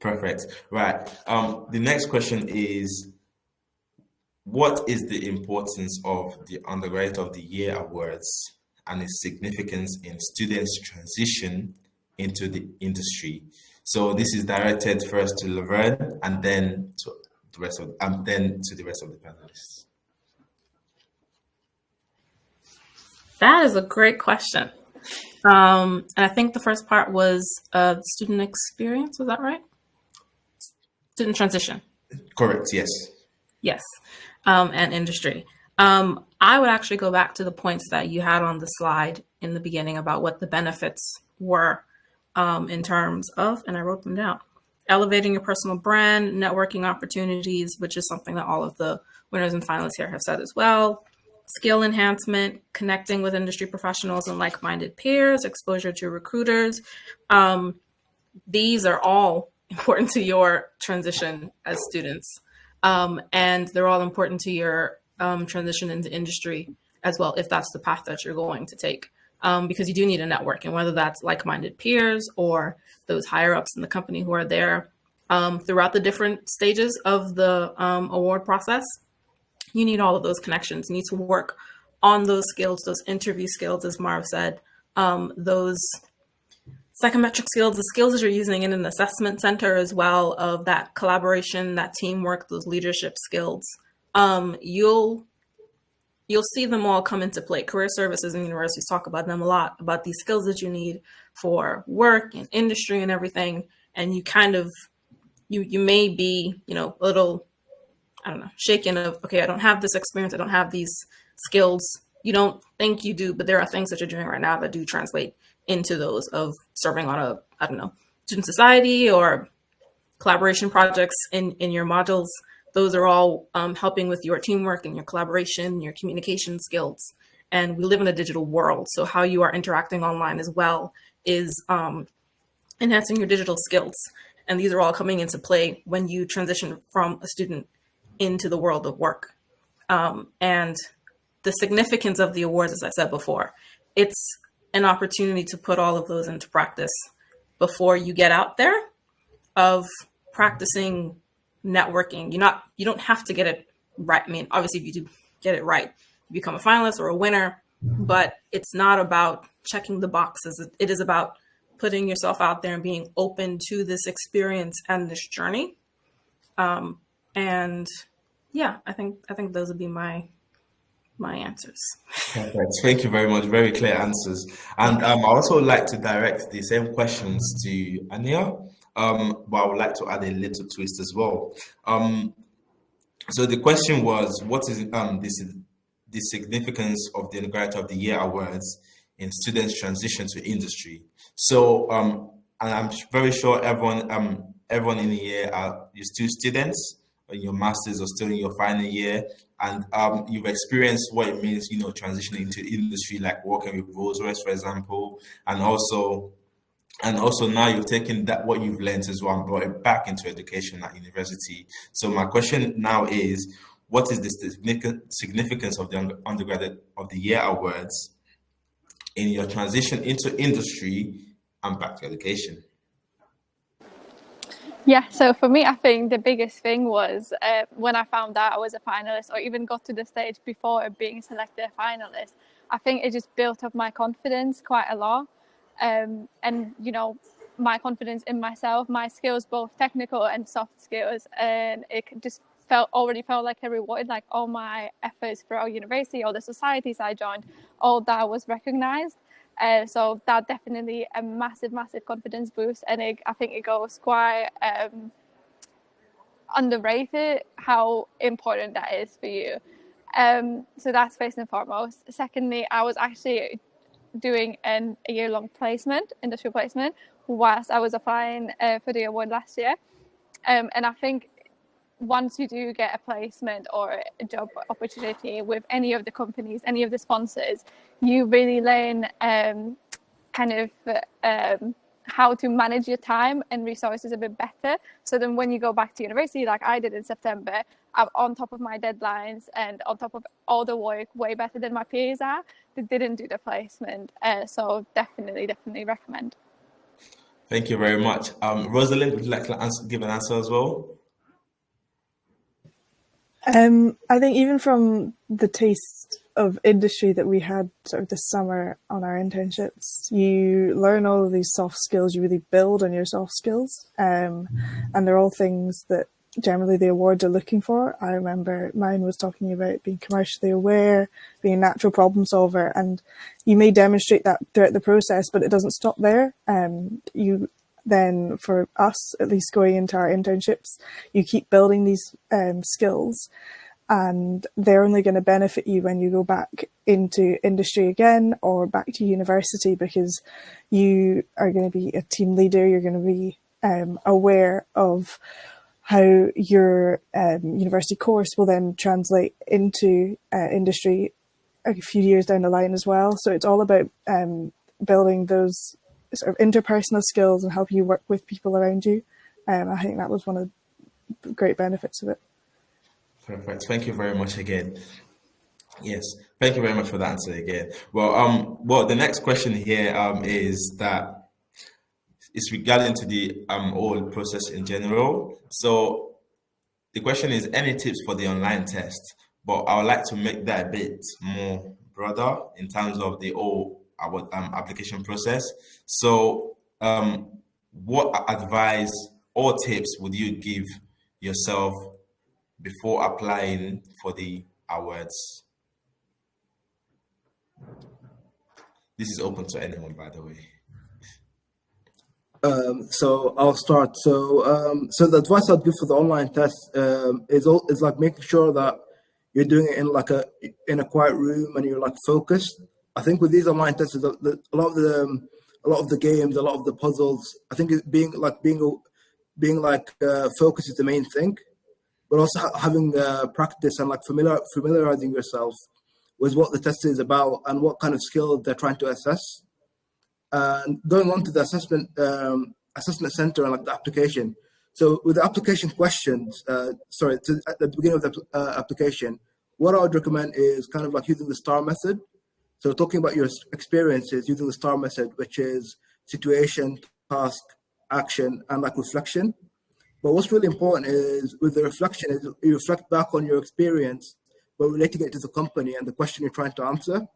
A: Perfect. Right. The next question is, what is the importance of the Undergraduate of the Year Awards and its significance in students' transition into the industry? So this is directed first to Laverne and then to the rest of the panelists.
K: That is a great question. And I think the first part was student experience. Was that right? Student transition.
A: Correct. Yes.
K: Yes. And industry. I would actually go back to the points that you had on the slide in the beginning about what the benefits were in terms of, and I wrote them down, elevating your personal brand, networking opportunities, which is something that all of the winners and finalists here have said as well. Skill enhancement, connecting with industry professionals and like-minded peers, exposure to recruiters. These are all important to your transition as students. And they're all important to your transition into industry as well, if that's the path that you're going to take. Because you do need a network, and whether that's like-minded peers or those higher ups in the company who are there throughout the different stages of the award process, you need all of those connections. You need to work on those skills, those interview skills, as Marv said, those psychometric skills, the skills that you're using in an assessment center as well, of that collaboration, that teamwork, those leadership skills. You'll see them all come into play. Career services and universities talk about them a lot, about these skills that you need for work and industry and everything. And you kind of, you may be, a little, I don't know, shaken of, okay, I don't have this experience. I don't have these skills. You don't think you do, but there are things that you're doing right now that do translate into those of serving on a, I don't know, student society or collaboration projects in your modules. Those are all helping with your teamwork and your collaboration, your communication skills. And we live in a digital world. So how you are interacting online as well is enhancing your digital skills. And these are all coming into play when you transition from a student into the world of work. And the significance of the awards, as I said before, it's an opportunity to put all of those into practice before you get out there, of practicing networking. You don't have to get it right. I mean, obviously, if you do get it right, you become a finalist or a winner, but it's not about checking the boxes. It is about putting yourself out there and being open to this experience and this journey. And yeah, I think those would be my answers.
A: Perfect. Thank you very much. Very clear answers. And I also like to direct the same questions to Anya, but I would like to add a little twist as well. So the question was, what is the significance of the Undergraduate of the Year Awards in students' transition to industry? So, and I'm very sure everyone in the year you're still students, in your masters or still in your final year, and you've experienced what it means, transitioning into industry, like working with Rolls-Royce, for example, and also now you've taken that what you've learned as well and brought it back into education at university. So my question now is, what is the significance of the Undergraduate of the Year Awards in your transition into industry and back to education?
L: Yeah, so for me, I think the biggest thing was when I found out I was a finalist, or even got to the stage before being selected a finalist. I think it just built up my confidence quite a lot. And, my confidence in myself, my skills, both technical and soft skills. And it just already felt like a reward, like all my efforts throughout university, all the societies I joined, all that was recognized. So that definitely a massive confidence boost, and I think it goes quite underrated how important that is for you. So that's first and foremost. Secondly, I was actually doing a year-long placement, industrial placement, whilst I was applying for the award last year. And I think once you do get a placement or a job opportunity with any of the companies, any of the sponsors, you really learn how to manage your time and resources a bit better. So then when you go back to university, like I did in September, I'm on top of my deadlines and on top of all the work way better than my peers are that didn't do the placement. So definitely recommend.
A: Thank you very much. Rosalind, would you like to give an answer as well?
I: I think even from the taste of industry that we had sort of this summer on our internships, you learn all of these soft skills, you really build on your soft skills. And they're all things that generally the awards are looking for. I remember mine was talking about being commercially aware, being a natural problem solver, and you may demonstrate that throughout the process, but it doesn't stop there. Then for us, at least going into our internships, you keep building these skills, and they're only going to benefit you when you go back into industry again or back to university, because you are going to be a team leader. You're going to be aware of how your university course will then translate into industry a few years down the line as well. So it's all about building those sort of interpersonal skills and help you work with people around you. I think that was one of the great benefits of it.
A: Perfect. Thank you very much again. Yes, thank you very much for the answer again. Well, the next question here is that it's regarding to the whole process in general. So the question is, any tips for the online test? But I would like to make that a bit more broader in terms of the whole application process. So what advice or tips would you give yourself before applying for the awards? This is open to anyone, by the way.
H: So I'll start. So the advice I'd give for the online test is like making sure that you're doing it in a quiet room and you're like focused. I think with these online tests, a lot of the games, a lot of the puzzles, I think being focused is the main thing, but also having practice and like familiarizing yourself with what the test is about and what kind of skill they're trying to assess. And going on to the assessment center and like the application. So with the application questions, at the beginning of the application, what I would recommend is kind of like using the STAR method. So talking about your experiences using the STAR method, which is situation, task, action, and like reflection. But what's really important is with the reflection is you reflect back on your experience, but relating it to the company and the question you're trying to answer,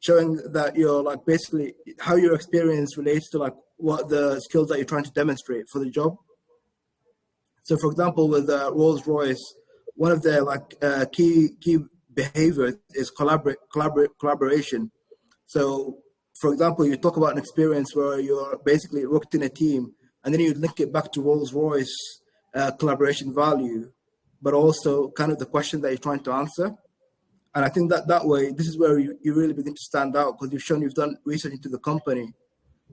H: showing that you're like basically how your experience relates to like what the skills that you're trying to demonstrate for the job. So for example, with Rolls-Royce, one of their key behaviors is collaboration. So for example, you talk about an experience where you're basically worked in a team, and then you link it back to Rolls-Royce collaboration value, but also kind of the question that you're trying to answer. And I think that way, this is where you really begin to stand out, because you've shown you've done research into the company,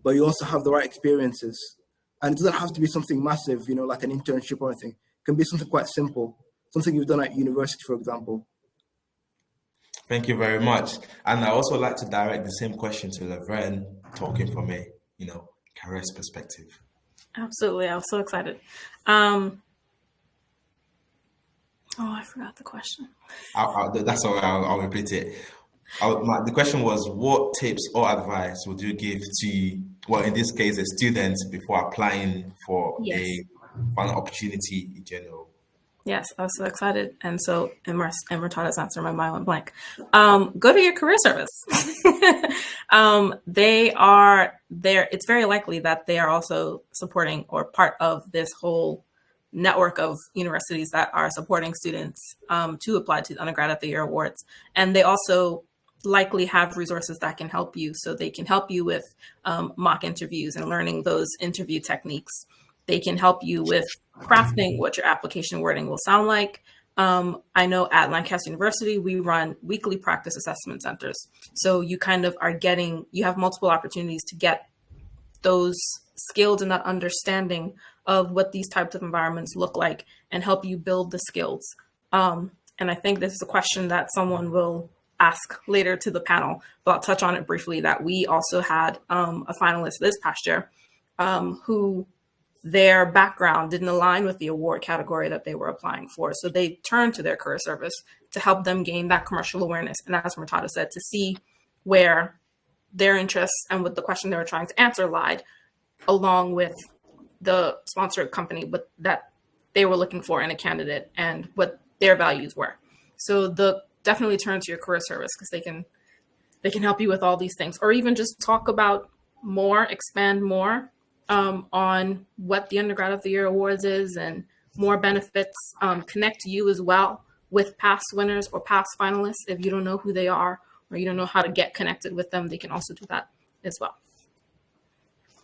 H: but you also have the right experiences. And it doesn't have to be something massive, like an internship or anything. It can be something quite simple, something you've done at university, for example.
A: Thank you very much. And I also like to direct the same question to Laverne, talking from a, career perspective.
K: Absolutely. I was so excited. I forgot the question.
A: That's all right. I'll repeat it. The question was, what tips or advice would you give to, well, in this case, a student before applying for a fun opportunity in general?
K: Yes, I was so excited. And so, in Murtada's answer, my mind went blank. Go to your career service. They are there. It's very likely that they are also supporting or part of this whole network of universities that are supporting students to apply to the Undergrad of the Year Awards. And they also likely have resources that can help you. So they can help you with mock interviews and learning those interview techniques. They can help you with crafting what your application wording will sound like. I know at Lancaster University, we run weekly practice assessment centers. So you kind of you have multiple opportunities to get those skills and that understanding of what these types of environments look like and help you build the skills. And I think this is a question that someone will ask later to the panel, but I'll touch on it briefly, that we also had a finalist this past year who their background didn't align with the award category that they were applying for. So they turned to their career service to help them gain that commercial awareness. And as Murtada said, to see where their interests and what the question they were trying to answer lied, along with the sponsored company, but that they were looking for in a candidate and what their values were. So definitely turn to your career service, because they can help you with all these things, or even just talk about more, expand more on what the Undergrad of the Year Awards is and more benefits. Connect you as well with past winners or past finalists. If you don't know who they are or you don't know how to get connected with them, they can also do that as well.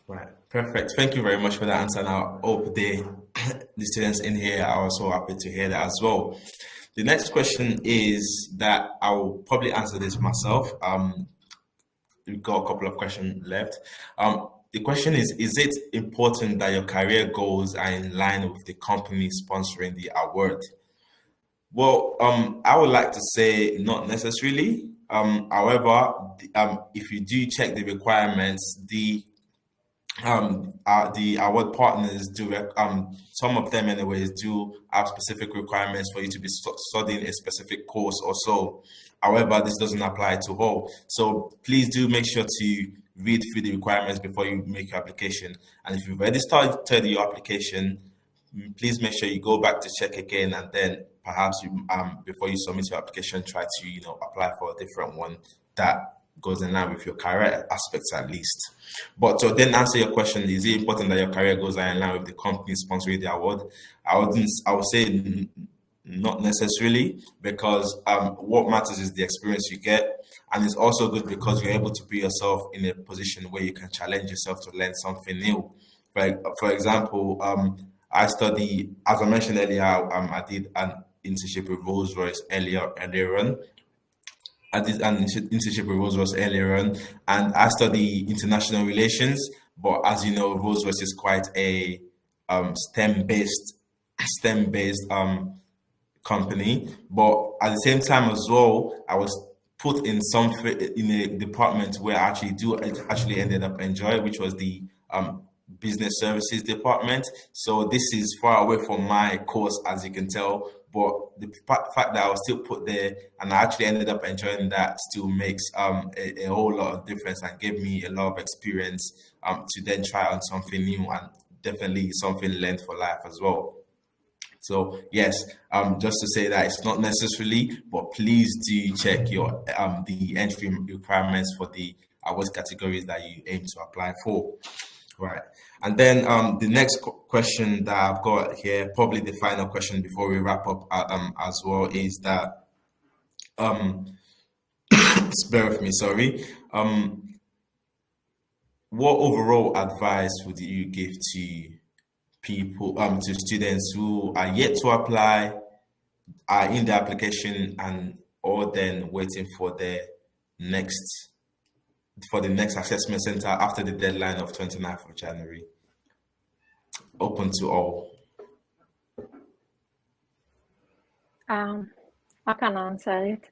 A: Right, perfect. Thank you very much for that answer. And I hope the students in here are also happy to hear that as well. The next question is that I will probably answer this myself. We've got a couple of questions left. The question is it important that your career goals are in line with the company sponsoring the award? Well, I would like to say not necessarily. However, if you do check the requirements, the award partners do, some of them anyways, do have specific requirements for you to be studying a specific course or so. However, this doesn't apply to all. So please do make sure to read through the requirements before you make your application. And if you've already started your application, please make sure you go back to check again, and then perhaps you, before you submit your application, try to apply for a different one that goes in line with your career aspects at least. But to then answer your question, is it important that your career goals are in line with the company sponsoring the award? I would say not necessarily, because what matters is the experience you get, and it's also good because you're able to put yourself in a position where you can challenge yourself to learn something new. For example, I study, as I mentioned earlier, I did an internship with Rolls-Royce earlier on. I did an internship with Rolls-Royce earlier on, and I study international relations. But as you know, Rolls-Royce is quite a STEM-based company. But at the same time as well, I was put in a department where I actually ended up enjoying, which was the business services department. So this is far away from my course, as you can tell, but the fact that I was still put there and I actually ended up enjoying that still makes a whole lot of difference and gave me a lot of experience to then try on something new, and definitely something learned for life as well. So yes, just to say that it's not necessarily, but please do check your the entry requirements for the awards categories that you aim to apply for. Right. And then the next question that I've got here, probably the final question before we wrap up as well, is that bear with me, sorry. What overall advice would you give to people, to students who are yet to apply, are in the application, and or then waiting for the next assessment center after the deadline of 29th of January? Open to all.
J: I can answer it.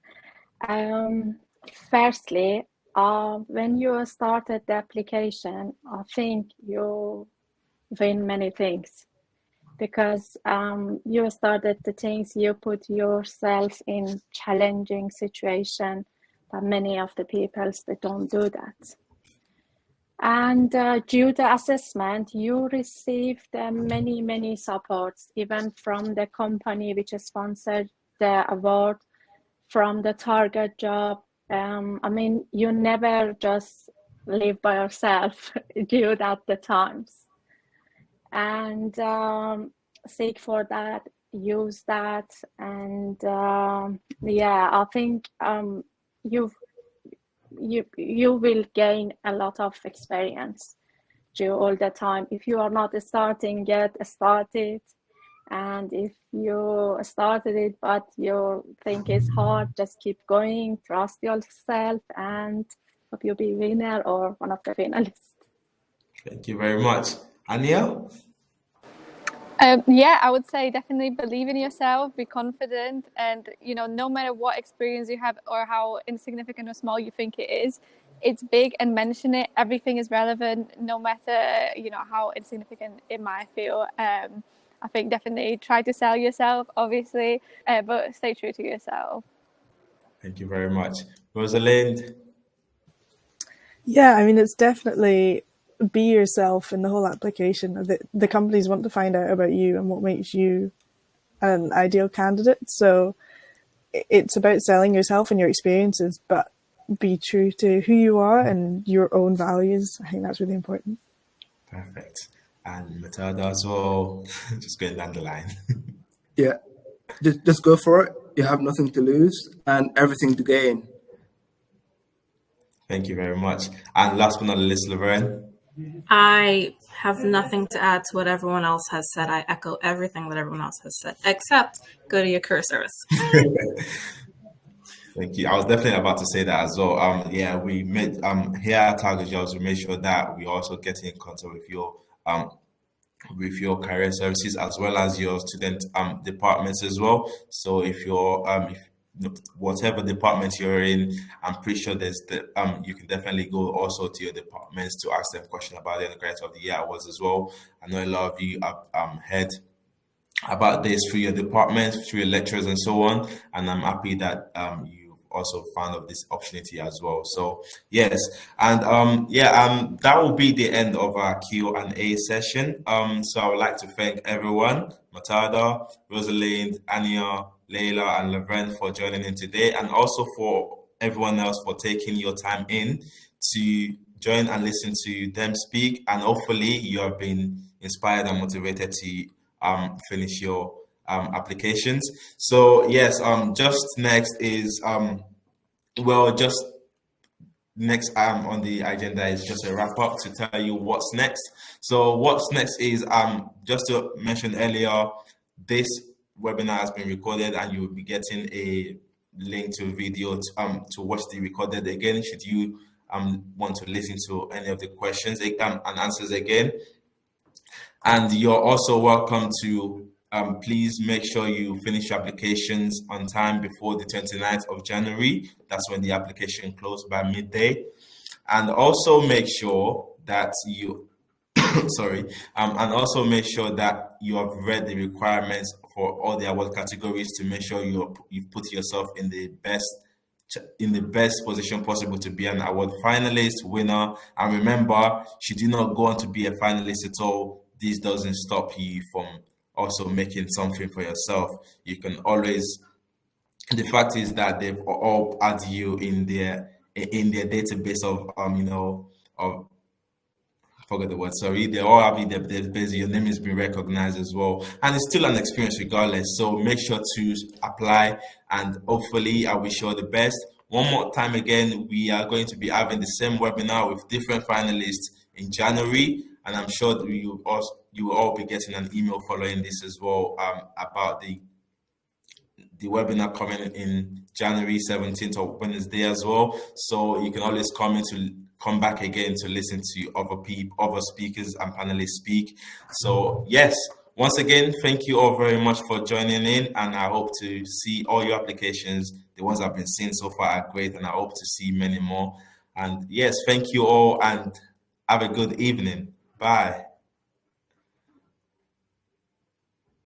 J: Firstly, when you started the application, I think you win many things, because you started the things, you put yourself in challenging situation that many of the people, they don't do that. And due to assessment, you received many supports, even from the company which sponsored the award, from the target job. I mean, you never just live by yourself due at the times. And seek for that, use that, and yeah, I think you will gain a lot of experience you all the time. If you are not starting yet, start it. And if you started it but you think it's hard, just keep going, trust yourself, and hope you'll be winner or one of the finalists.
A: Thank you very much. Anya?
L: Yeah, I would say definitely believe in yourself, be confident, and no matter what experience you have or how insignificant or small you think it is, it's big, and mention it. Everything is relevant, no matter how insignificant it might feel. I think definitely try to sell yourself, obviously, but stay true to yourself.
A: Thank you very much. Rosalind?
I: Yeah, I mean, it's definitely be yourself in the whole application. The companies want to find out about you and what makes you an ideal candidate. So it's about selling yourself and your experiences, but be true to who you are and your own values. I think that's really important.
A: Perfect. And Matilda as well, just going down the line.
H: Yeah, just go for it. You have nothing to lose and everything to gain.
A: Thank you very much. And last but not least, Laverne.
K: I have nothing to add to what everyone else has said. I echo everything that everyone else has said, except go to your career service.
A: Thank you. I was definitely about to say that as well. Yeah, we made here at Target Jobs, we made sure that we also get in contact with your career services as well as your student departments as well. So if you're whatever department you're in, I'm pretty sure you can definitely go also to your departments to ask them questions about the Undergraduate of the Year awards as well. I know a lot of you have heard about this through your departments, through your lecturers and so on, and I'm happy that you also found of this opportunity as well. So yes, and that will be the end of our Q&A session. So I would like to thank everyone, Matada, Rosalind, Anya, Leila, and Laverne for joining in today, and also for everyone else for taking your time in to join and listen to them speak. And hopefully you have been inspired and motivated to finish your applications. So yes, just next is just next on the agenda is just a wrap up to tell you what's next. So what's next is just to mention earlier, this webinar has been recorded and you will be getting a link to a video to watch the recorded again should you want to listen to any of the questions and answers again. And you're also welcome to please make sure you finish your applications on time before the 29th of January. That's when the application closed by midday. And also make sure that you, and also make sure that you have read the requirements for all the award categories to make sure you've put yourself in the best position possible to be an award finalist, winner. And remember, should you not go on to be a finalist at all, this doesn't stop you from also making something for yourself. You can always, the fact is that they've all added you in their database of forget the word, sorry. They all have in their database, your name has been recognized as well. And it's still an experience regardless. So make sure to apply and hopefully I wish you all the best. One more time again, we are going to be having the same webinar with different finalists in January. And I'm sure that you will all be getting an email following this as well about the webinar coming in January 17th or Wednesday as well. So you can always come back again to listen to other speakers and panelists speak. So yes, once again, thank you all very much for joining in, and I hope to see all your applications. The ones I've been seeing so far are great, and I hope to see many more. And yes, thank you all, and have a good evening. Bye.